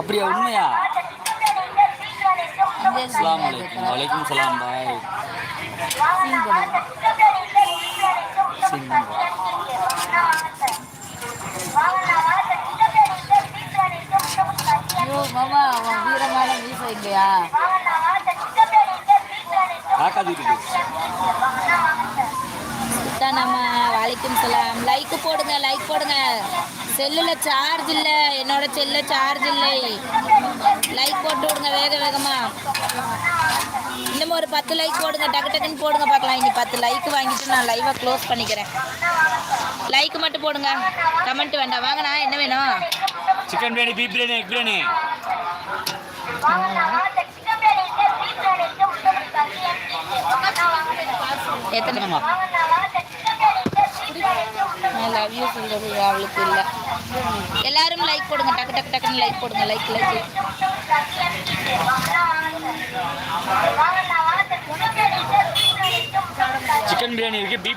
அப்படியா உண்மையா? அஸ்ஸலாமு அலைக்கும். வலைக்கும் சலாம் பாய். ஐயோ மாமா வீரமான மீசை இல்லையா? சுத்தானாமா வலைக்கும் சலாம். லைக் போடுங்க, லைக் போடுங்க. செல்லில் சார்ஜ் இல்லை, என்னோட செல்லில் சார்ஜ் இல்லை. லைக் போட்டு விடுங்க வேக வேகமா. இன்னும் ஒரு 10 லைக் போடுங்க, டக்கு டக்குன்னு போடுங்க பார்க்கலாம். இனி 10 லைக் வாங்கிட்டு நான் லைவை க்ளோஸ் பண்ணிக்கிறேன். லைக் மட்டும் போடுங்க, கமெண்ட் வேண்டாம். வாங்கண்ணா, என்ன வேணும்? Chicken biryani, beef biryani, egg biryani. எத்தனைமா? லவ் யூ சொல்றது அவளுக்கு இல்லை. எல்லாரும் லைக் போடுங்க, டக்கு டக்கு டக்குன்னு லைக் போடுங்க. Like like. சிக்கன் பிரியாணி இருக்கு, பீஃப்